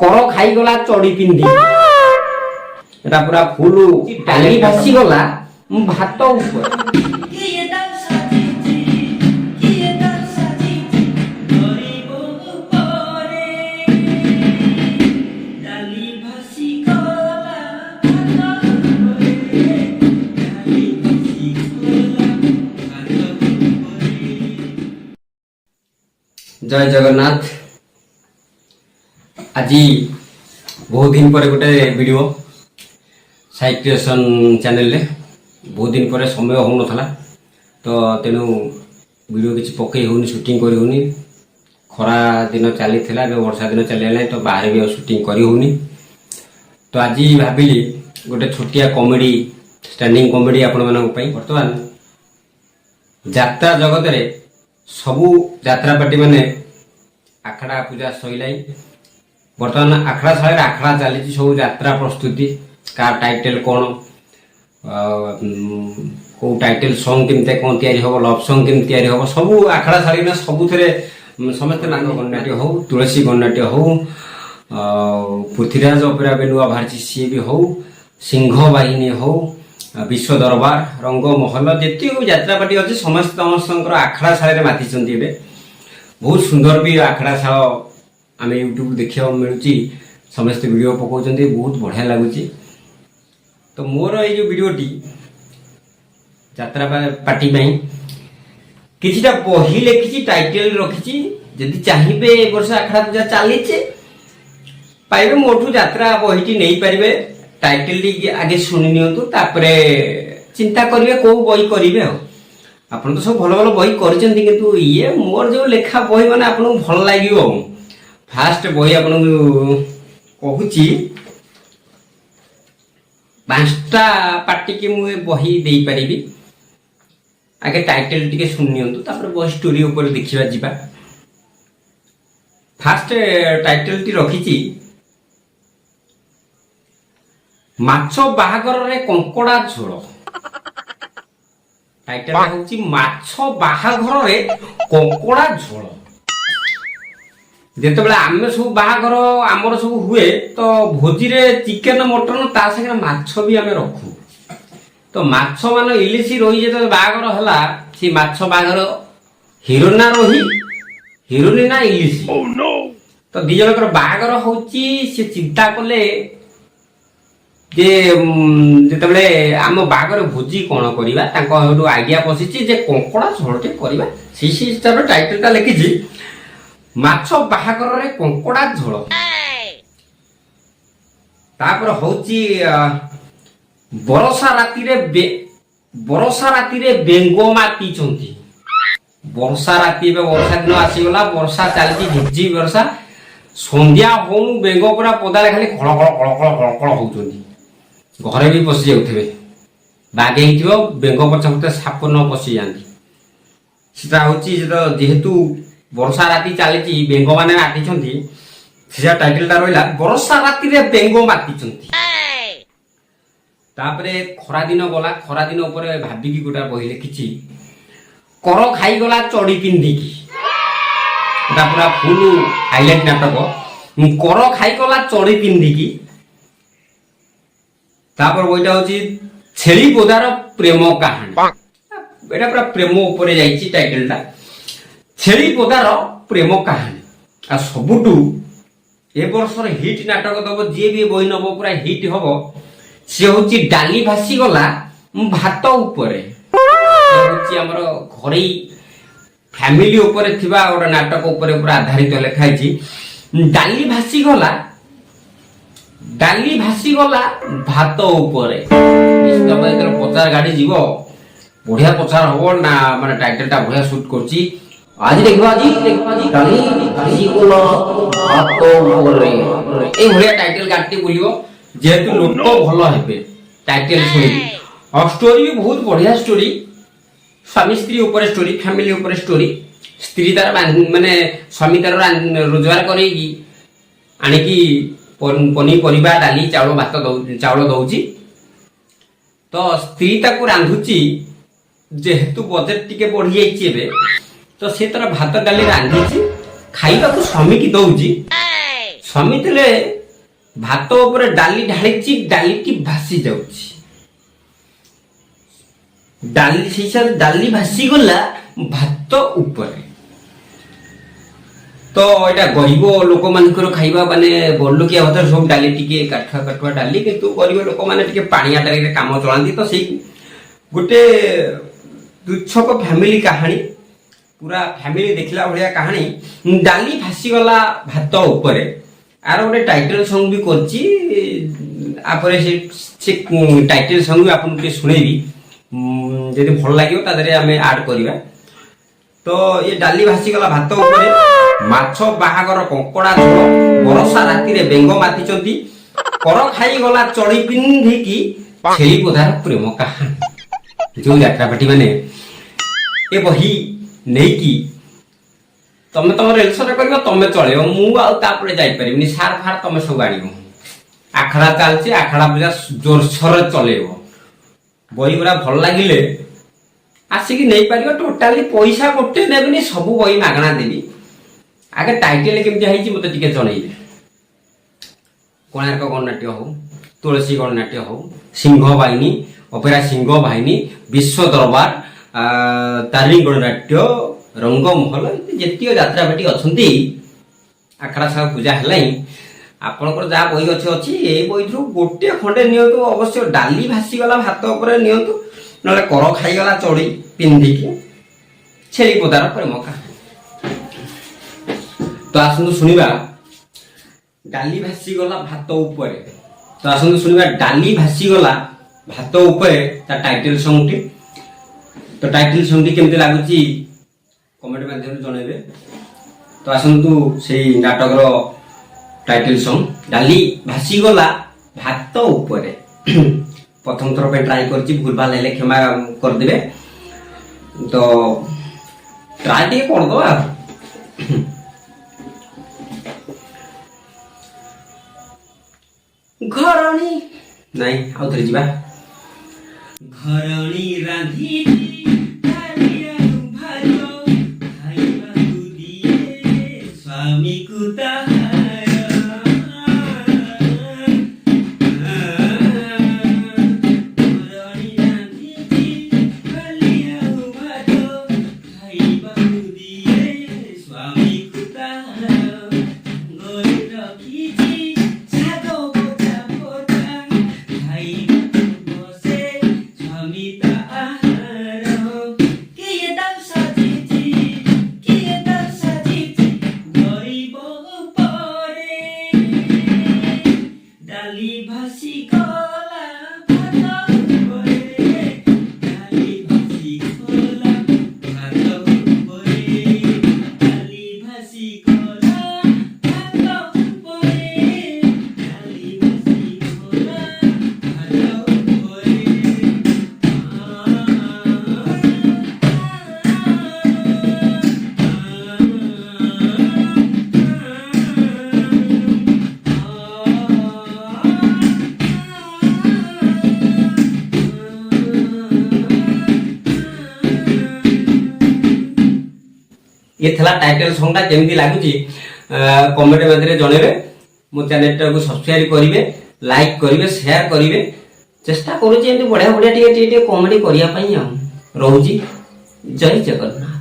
कर खाईगला चढ़ी पिंधि एटा पूरा फुल डाली भासी गला भात ऊपर जय जगन्नाथ। आज बहुत दिन पर गोटे वीडियो साई क्रिएशन चैनल रे बहुत दिन पर समय हो नथला तो तेणु वीडियो किसी पकई होनी शूटिंग करी होनी खरा दिन चली थिला वर्षा दिन चली तो बाहर भी शूटिंग करी होनी तो आज भाविली गोटे छोटिया कॉमेडी स्टैंडिंग कॉमेडी आपण मानक पई वर्तमान यात्रा जगत रे सबू यात्रा पार्टी माने आखड़ा पूजा सैलाई बर्तमान आखड़ा साल आखड़ा चली सब यात्रा प्रस्तुति का टाइटल कौन को टाइटल सॉन्ग केमते कौन तैयारी हो लव सॉन्ग केमते तैयारी हो सब आखड़ा साल में सबु समस्त नाग गणनाट्य हो तुलसी गणनाट्य हो पृथ्वीराज अपेरा भी नुआ बाहर सी भी हो सिंह बाहिनी हो विश्व दरबार रंग महल जिते यात्रा पार्टी अच्छे समस्त आखड़ा शाल माति बहुत सुंदर भी आखड़ा शाल आम यूट्यूब देखा मिलूँ समस्त वीडियो पकाउं बहुत बढ़िया लगुच तो मोर ये वीडियोटी यात्रा पार्टी किछिटा बही लिखी टाइटल रखी जदि चाहिए वर्ष आखड़ा पूजा चलीचे पाइबे मोठू यात्रा बहीटी नहीं पारे टाइटल टी आगे शुणी नियंतु तापरे चिंता करिवे को बही करिवे आपन तो सब भल भल बही करचंती किंतु ये मोर जो लेखा बही माने आपन भल लागिवो फास्ट बही आपन कहूची पांचटा पार्टी के मु बही देई परिबी आगे टाइटल टिके शुणी नियंतु तापरे बही स्टोरी ऊपर देखिबा जिबा फास्ट टाइटल टी रखीची माछ बाहागर रे कंकड़ा झोल टाइटल होची माछ बाहागर रे कंकड़ा झोल जेते बेला आमे सब बाहागर हमर सब हुए तो भोजी रे चिकन मटन ता संगे माछ भी आमे रखू तो माछ मान इलिसी रही जेते बाहागर हला सी माछ बाहागर हिरोना रही हिरोनी ना इलिसी तो दी जनकर बाहागर होची से चिंता कले जे जेतबले आम बागर भोजी कौन करवा आइडिया पशिची जे कंकड़ा झोलटे करवा से हिसाब से टाइटल टा लिखी माछ बाहागर रे कंकड़ा झोल तापर होची बरसा राती रे बेंगो माती चंती वर्षा राती वर्षा दिन आसीगला वर्षा चलती झिझी वर्षा संध्या हो बेंग पूरा पदारे खाली खड़ खड़ खड़ खड़ खड़ खड़ होउचंती घरे भी पशि जाऊे बागे बेंग पछा पटे साप न पशि जाती सीटा हूँ जेहेतु वर्षा राति चली बेंग मैंने माति से टाइटलटा रहा वर्षा राति रे बेंग माति खरा दिन गला खरा दिन भाविकी गोटा बही लिखी कर खाईगला चढ़ी पिंधिकी पूरा फुल हाइलाइट नाटक कर खाईगला चढ़ी पिंधिकी तापर बईटा होची छेली पोदार प्रेम कहानी एटा पूरा प्रेम ऊपर जाईची टाइटलटा छेली पोदार प्रेम कहानी आ सबुटू ए वर्षर हिट नाटक दब जे भी बही नब पूरा हिट हबो से होची डाली भासी गला भात ऊपर होची हमर घरे फैमिली ऊपर थिबा ओडा नाटक ऊपर पूरा आधारित लिखाई डाली भासी गला भात ऊपर पचार गाड़ी जीव बढ़िया पचार हम ना माने टाइटल टा बढ़िया शूट करची आज देखबा डाली भासी गला भात ऊपर ए बढ़िया टाइटल गाटी बोलियो जेतु लोक भलो हेबे टाइटल सुनी और स्टोरी भी बहुत बढ़िया स्टोरी स्वामी स्त्री ऊपर स्टोरी फैमिली ऊपर स्टोरी स्त्री तार माने स्वामी तार रोजगार करेगी आनिकी पनीपरिया डाली चाउल भात चाउल दौची तो स्त्री ताकू रांधुची जेहेतु बजेट टिके बढ़ी जाइए तो से तार भात डाली रांधीची खाइबा को स्वामी की दौची ସମିତିରେ ଭାତ ଉପରେ ଡାଲି ଢାଳିଛି, ଡାଲିଟି ଭାସି ଯାଉଛି। ଡାଲି ସେଇ ହିସାବରେ ଡାଲି ଭାସିଗଲା ଭାତ ଉପରେ। ତ ଏଇଟା ଗରିବ ଲୋକମାନଙ୍କର ଖାଇବା, ମାନେ ବଡ଼ଲୋକିଆ ଭାତ ସବୁ ଡାଲି ଟିକେ କାଠୁଆ କାଠୁଆ ଡାଲି, କିନ୍ତୁ ଗରିବ ଲୋକମାନେ ଟିକେ ପାଣିଆ ଡାଲିରେ କାମ ଚଳାନ୍ତି। ତ ସେଇ ଗୋଟେ ଦୁଃଖକ ଫ୍ୟାମିଲି କାହାଣୀ, ପୁରା ଫ୍ୟାମିଲି ଦେଖିଲା ଭଳିଆ କାହାଣୀ। ଡାଲି ଭାସିଗଲା ଭାତ ଉପରେ। ଆର ଗୋଟେ ଟାଇଟେଲ ସଙ୍ଗ ବି କରିଛି, ତାପରେ ସେ ଟାଇଟେଲ ସଙ୍ଗ ବି ଆପଣଙ୍କୁ ଟିକେ ଶୁଣେଇବି, ଯଦି ଭଲ ଲାଗିବ ତା ଦେହରେ ଆମେ ଆଡ କରିବା। ତ ଏ ଡାଲି ଭାସିଗଲା ଭାତ ଉପରେ, ମାଛ ବାହାଘର କଙ୍କଡା ଝୋଳ, ବରଷା ରାତିରେ ବେଙ୍ଗ ମାତିଛନ୍ତି, କର ଖାଇଗଲା ଚଳି ପିନ୍ଧିକି, ଛେଳି ପୋଧାର ପ୍ରେମ କାହାଣୀ। ଯୋଉ ଯାତ୍ରାପାଟି ମାନେ ଏ ବହି ନେଇକି ତମେ ତମ ରେଲସରେ କରିବ, ତମେ ଚଳେଇବ, ମୁଁ ଆଉ ତାପରେ ଯାଇପାରିବିନି, ସାର ଫାର ତମେ ସବୁ ଆଣିବ। ଆଖଡା ଚାଲିଛି, ଆଖଡା ପୂଜା ଜୋରସୋରରେ ଚଲେଇବ। ବହି ଗୁରା ଭଲ ଲାଗିଲେ ଆସିକି ନେଇପାରିବ। ଟୋଟାଲି ପଇସା ଗୋଟେ ନେବିନି, ସବୁ ବହି ମାଗଣା ଦେବି। ଆଗେ ଟାଇଟେଲ କେମିତି ହେଇଛି ମତେ ଟିକେ ଜଣେଇବେ। କୋଣାର୍କ ଗଣନାଟ୍ୟ ହଉ, ତୁଳସୀ ଗଣନାଟ୍ୟ ହଉ, ସିଂହ ବାହିନୀ, ଅପେରା ସିଂହ ବାହିନୀ, ବିଶ୍ୱ ଦରବାର, ତାରିଣୀ ଗଣନାଟ୍ୟ, ରଙ୍ଗମହଲ, ଯେତିକି ଯାତ୍ରାପାଟି ଅଛନ୍ତି, ଆଖଡା ସାଗ ପୂଜା ହେଲାଣି, ଆପଣଙ୍କର ଯାହା ବହି ଅଛି ଏଇ ବହିରୁ ଗୋଟେ ଖଣ୍ଡେ ନିଅନ୍ତୁ। ଅବଶ୍ୟ ଡାଲି ଭାସିଗଲା ଭାତ ଉପରେ ନିଅନ୍ତୁ, ନହେଲେ କର ଖାଇଗଲା ଚଢି ପିନ୍ଧିକି, ଛେଳି ପଦାର ପ୍ରେମ କାହାଣୀ। ତ ଆସନ୍ତୁ ଶୁଣିବା ଡାଲି ଭାସିଗଲା ଭାତ ଉପରେ। ତ ଆସନ୍ତୁ ଶୁଣିବା ଡାଲି ଭାସିଗଲା ଭାତ ଉପରେ, ତା ଟାଇଟେଲ ସଙ୍ଗଟି। ତ ଟାଇଟେଲ ସଙ୍ଗଟି କେମିତି ଲାଗୁଛି କମେଣ୍ଟ ମାଧ୍ୟମରେ ଜଣେଇବେ। ତ ଆସନ୍ତୁ ସେଇ ନାଟକର ଟାଇଟେଲ ସଙ୍ଗ, ଡାଲି ଭାସିଗଲା ଭାତ ଉପରେ। ପ୍ରଥମ ଥର ପାଇଁ ଟ୍ରାଏ କରିଛି, ଭୁଲ ଭାଲ ହେଲେ କ୍ଷମା କରିଦେବେ। ତ ଟ୍ରାଏ ଟିକେ କରିଦବା। ଘରଣୀ ନାଇଁ, ଆଉ ଥରେ ଯିବା। ଘରଣୀ ରାନ୍ଧି ସ୍ୱାମୀକୁ ତାହାର ये थला टाइटल सॉन्गटा केमती लागुची कमेंट माध्यम जणेबे। मो चैनल को सब्सक्राइब करिवे, लाइक करिवे, शेयर करिवे। चेष्टा करूची एमती बढ़िया बढ़िया टिके कमेडी करिया पई आ रहूची। जय जगन्नाथ।